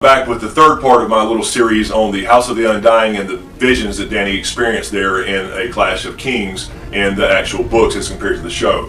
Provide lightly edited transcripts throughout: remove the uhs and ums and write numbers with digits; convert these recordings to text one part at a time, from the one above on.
Back with the third part of my little series on the House of the Undying and the visions that Dany experienced there in A Clash of Kings in the actual books as compared to the show.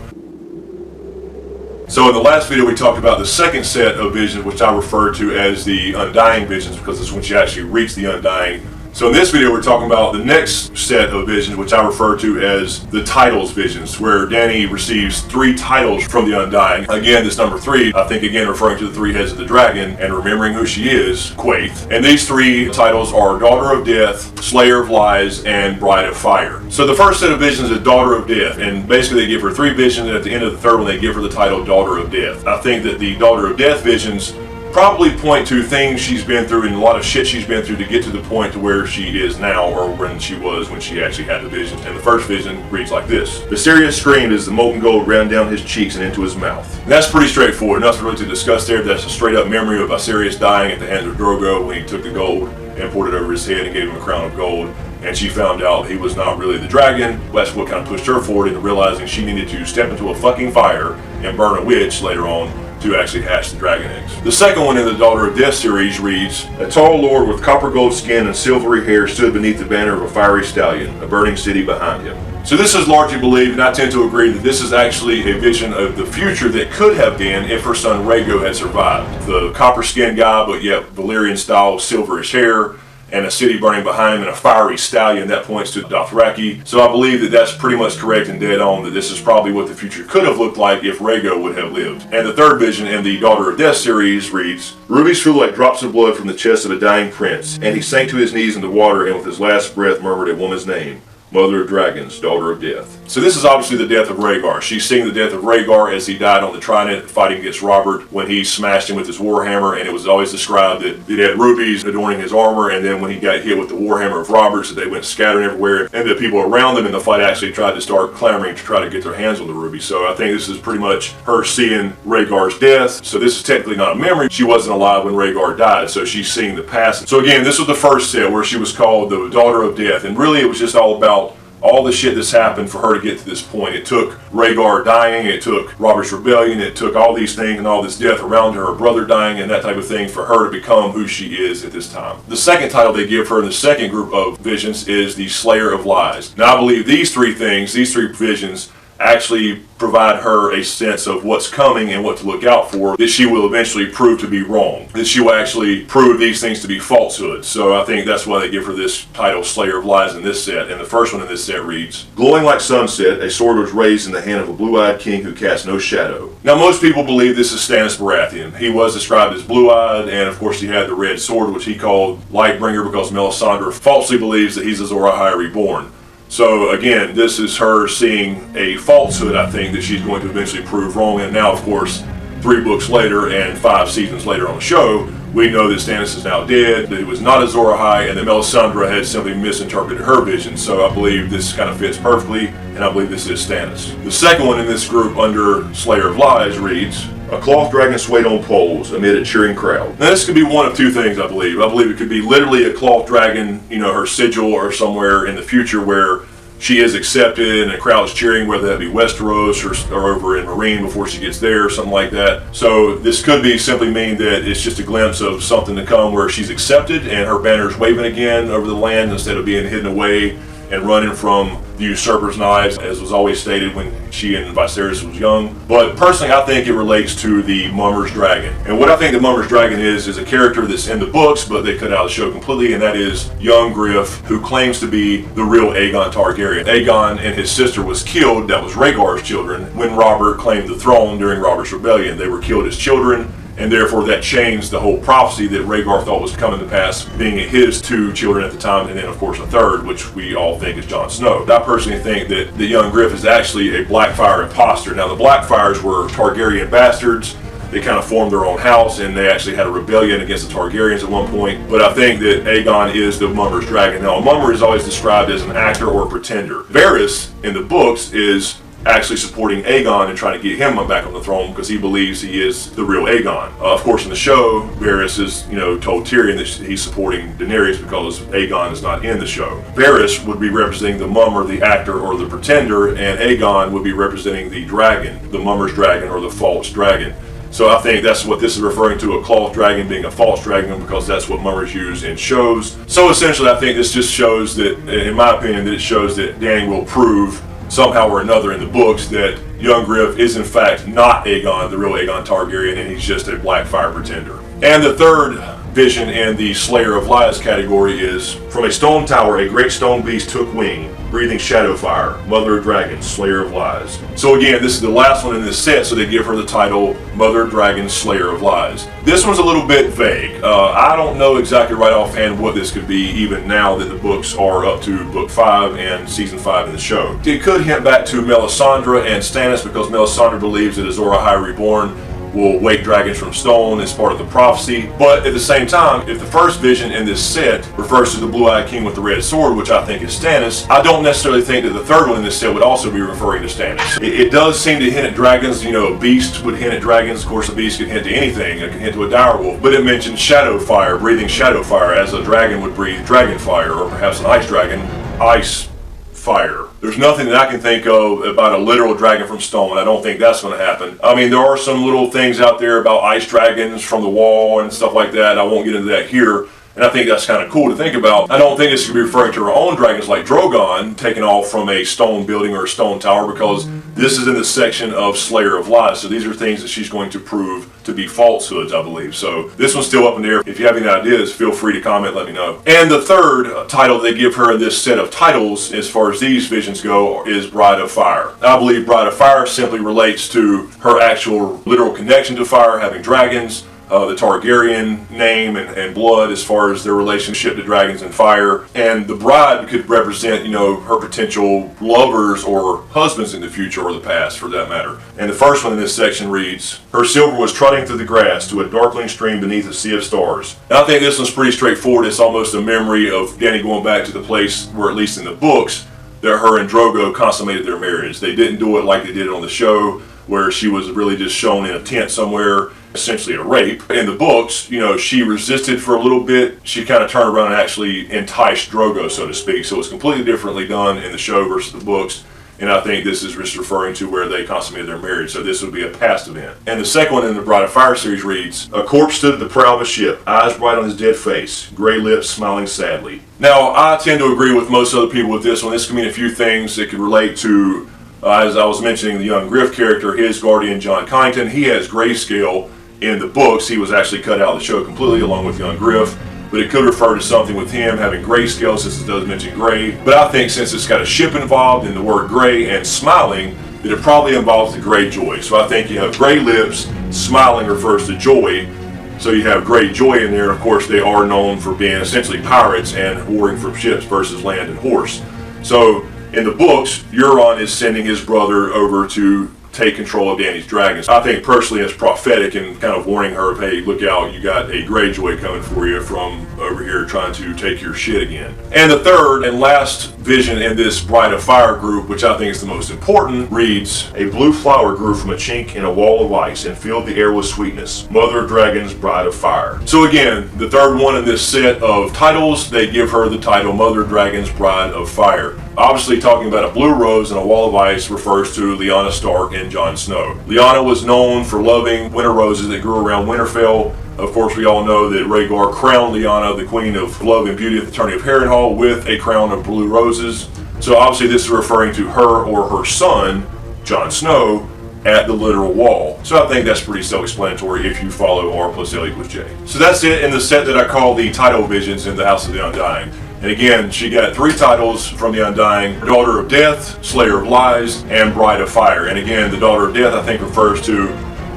So in the last video we talked about the second set of visions, which I refer to as the Undying visions because it's when she actually reached the Undying. So in this video we're talking about the next set of visions, which I refer to as the titles visions, where Dany receives 3 titles from the Undying. Again, this number 3, I think again referring to the 3 heads of the dragon and remembering who she is, Quaithe. And these 3 titles are Daughter of Death, Slayer of Lies, and Bride of Fire. So the first set of visions is Daughter of Death, and basically they give her 3 visions, and at the end of the third one they give her the title Daughter of Death. I think that the Daughter of Death visions probably point to things she's been through and a lot of shit she's been through to get to the point to where she is now, or when she was when she actually had the vision. And the first vision reads like this. Viserion screamed as the molten gold ran down his cheeks and into his mouth. And that's pretty straightforward, nothing really to discuss there. That's a straight up memory of Viserion dying at the hands of Drogo when he took the gold and poured it over his head and gave him a crown of gold. And she found out he was not really the dragon. That's what kind of pushed her forward into realizing she needed to step into a fucking fire and burn a witch later on to actually hatch the dragon eggs. The second one in the Daughter of Death series reads, a tall lord with copper gold skin and silvery hair stood beneath the banner of a fiery stallion, a burning city behind him. So this is largely believed, and I tend to agree, that this is actually a vision of the future that could have been if her son Rhaego had survived. The copper skinned guy, but yet Valyrian style silverish hair, and a city burning behind him and a fiery stallion, that points to Dothraki. So I believe that that's pretty much correct and dead on, that this is probably what the future could have looked like if Rhaego would have lived. And the third vision in the Daughter of Death series reads, rubies flew like drops of blood from the chest of a dying prince, and he sank to his knees in the water and with his last breath murmured a woman's name. Mother of Dragons, Daughter of Death. So this is obviously the death of Rhaegar. She's seeing the death of Rhaegar as he died on the Trident fighting against Robert when he smashed him with his warhammer, and it was always described that it had rubies adorning his armor, and then when he got hit with the warhammer of Robert, so they went scattering everywhere, and the people around them in the fight actually tried to start clamoring to try to get their hands on the rubies. So I think this is pretty much her seeing Rhaegar's death. So this is technically not a memory. She wasn't alive when Rhaegar died, so she's seeing the past. So again, this was the first set where she was called the Daughter of Death, and really it was just all about all the shit that's happened for her to get to this point. It took Rhaegar dying, it took Robert's rebellion, it took all these things and all this death around her brother dying and that type of thing for her to become who she is at this time. The second title they give her in the second group of visions is the Slayer of Lies. Now I believe these 3 things, these 3 visions, actually provide her a sense of what's coming and what to look out for, that she will eventually prove to be wrong, that she will actually prove these things to be falsehoods. So I think that's why they give her this title, Slayer of Lies, in this set. And the first one in this set reads, glowing like sunset, a sword was raised in the hand of a blue-eyed king who cast no shadow. Now most people believe this is Stannis Baratheon. He was described as blue-eyed, and of course he had the red sword, which he called Lightbringer because Melisandre falsely believes that he's Azor Ahai reborn. So again, this is her seeing a falsehood, I think, that she's going to eventually prove wrong. And now, of course, 3 books later and 5 seasons later on the show, we know that Stannis is now dead, that it was not Azor Ahai, and that Melisandre had simply misinterpreted her vision. So I believe this kind of fits perfectly, and I believe this is Stannis. The second one in this group under Slayer of Lies reads, a cloth dragon swayed on poles amid a cheering crowd. Now this could be one of 2 things, I believe. I believe it could be literally a cloth dragon, you know, her sigil or somewhere in the future where she is accepted and the crowd's cheering, whether that be Westeros or over in Meereen before she gets there, something like that. So this could be simply mean that it's just a glimpse of something to come where she's accepted and her banner's waving again over the land instead of being hidden away and running from the usurper's knives, as was always stated when she and Viserys was young. But personally, I think it relates to the Mummer's Dragon. And what I think the Mummer's Dragon is a character that's in the books, but they cut out the show completely, and that is young Griff, who claims to be the real Aegon Targaryen. Aegon and his sister was killed, that was Rhaegar's children, when Robert claimed the throne during Robert's rebellion. They were killed as children, and therefore that changed the whole prophecy that Rhaegar thought was coming to pass, being his 2 children at the time, and then of course a third, which we all think is Jon Snow. I personally think that the young Griff is actually a Blackfyre imposter. Now the Blackfyres were Targaryen bastards. They kind of formed their own house, and they actually had a rebellion against the Targaryens at one point. But I think that Aegon is the Mummer's Dragon. Now a Mummer is always described as an actor or a pretender. Varys in the books is actually supporting Aegon and trying to get him back on the throne because he believes he is the real Aegon. Of course, in the show, Varys is, told Tyrion that he's supporting Daenerys because Aegon is not in the show. Varys would be representing the Mummer, the actor, or the pretender, and Aegon would be representing the dragon, the Mummer's dragon or the false dragon. So I think that's what this is referring to, a cloth dragon being a false dragon, because that's what mummers use in shows. So essentially I think this just shows that, in my opinion, that it shows that Dany will prove somehow or another in the books that young Griff is in fact not Aegon, the real Aegon Targaryen, and he's just a Blackfyre pretender. And the third vision in the Slayer of Lies category is, from a stone tower a great stone beast took wing, breathing shadow fire, mother of dragons, slayer of lies. So again, this is the last one in this set, so they give her the title Mother of Dragons, Slayer of Lies. This one's a little bit vague. I don't know exactly right offhand what this could be, even now that the books are up to book 5 and season 5 in the show. It could hint back to Melisandre and Stannis, because Melisandre believes that Azor Ahai Reborn will wake dragons from stone as part of the prophecy. But at the same time, if the first vision in this set refers to the blue-eyed king with the red sword, which I think is Stannis, I don't necessarily think that the third one in this set would also be referring to Stannis. It does seem to hint at dragons. You know, a beast would hint at dragons. Of course, a beast could hint to anything. It could hint to a direwolf. But it mentions shadow fire, breathing shadow fire, as a dragon would breathe dragon fire, or perhaps an ice dragon, ice fire. There's nothing that I can think of about a literal dragon from stone. I don't think that's going to happen. I mean, there are some little things out there about ice dragons from the wall and stuff like that. I won't get into that here. And I think that's kind of cool to think about. I don't think it's going to be referring to her own dragons like Drogon taken off from a stone building or a stone tower, because this is in the section of Slayer of Lies. So these are things that she's going to prove to be falsehoods, I believe. So this one's still up in the air. If you have any ideas, feel free to comment, let me know. And the third title they give her in this set of titles, as far as these visions go, is Bride of Fire. I believe Bride of Fire simply relates to her actual literal connection to fire, having dragons, the Targaryen name and blood as far as their relationship to dragons and fire. And the bride could represent, you know, her potential lovers or husbands in the future, or the past for that matter. And the first one in this section reads, her silver was trotting through the grass to a darkling stream beneath a sea of stars. Now I think this one's pretty straightforward. It's almost a memory of Dany going back to the place where, at least in the books, that her and Drogo consummated their marriage. They didn't do it like they did it on the show, where she was really just shown in a tent somewhere, essentially a rape. In the books, you know, she resisted for a little bit. She kind of turned around and actually enticed Drogo, so to speak. So it's completely differently done in the show versus the books. And I think this is just referring to where they consummated their marriage. So this would be a past event. And the second one in the Bride of Fire series reads, a corpse stood at the prow of a ship, eyes bright on his dead face, gray lips smiling sadly. Now, I tend to agree with most other people with this one. This can mean a few things. It could relate to, as I was mentioning, the young Griff character, his guardian, John Kyneton. He has grayscale. In the books, he was actually cut out of the show completely, along with young Griff. But it could refer to something with him having grayscale, since it does mention gray. But I think since it's got a ship involved in the word gray and smiling, that it probably involves the Greyjoy. So I think you have gray lips, smiling refers to joy. So you have Greyjoy in there. Of course, they are known for being essentially pirates and warring from ships versus land and horse. So in the books, Euron is sending his brother over to take control of Dany's dragons. I think personally it's prophetic and kind of warning her of, hey, look out, you got a Greyjoy coming for you from over here trying to take your shit again. And the third and last vision in this Bride of Fire group, which I think is the most important, reads, a blue flower grew from a chink in a wall of ice and filled the air with sweetness. Mother of Dragons, Bride of Fire. So again, the third one in this set of titles, they give her the title Mother of Dragons, Bride of Fire. Obviously, talking about a blue rose and a wall of ice refers to Lyanna Stark and Jon Snow. Lyanna was known for loving winter roses that grew around Winterfell. Of course, we all know that Rhaegar crowned Lyanna the Queen of Love and Beauty at the tourney of Harrenhal with a crown of blue roses. So obviously this is referring to her or her son, Jon Snow, at the literal wall. So I think that's pretty self-explanatory if you follow R plus L equals J. So that's it in the set that I call the title visions in the House of the Undying. And again, she got 3 titles from the Undying: Daughter of Death, Slayer of Lies, and Bride of Fire. And again, the Daughter of Death I think refers to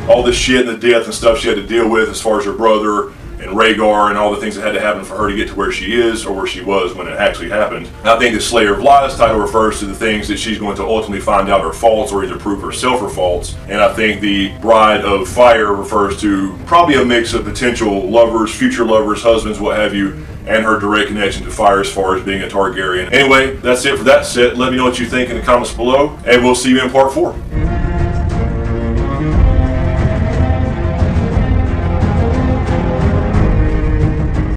all the shit and the death and stuff she had to deal with as far as her brother and Rhaegar and all the things that had to happen for her to get to where she is, or where she was when it actually happened. And I think the Slayer of Lies title refers to the things that she's going to ultimately find out are false, or either prove herself are false. And I think the Bride of Fire refers to probably a mix of potential lovers, future lovers, husbands, what have you, and her direct connection to fire as far as being a Targaryen. Anyway, that's it for that set. Let me know what you think in the comments below, and we'll see you in part 4.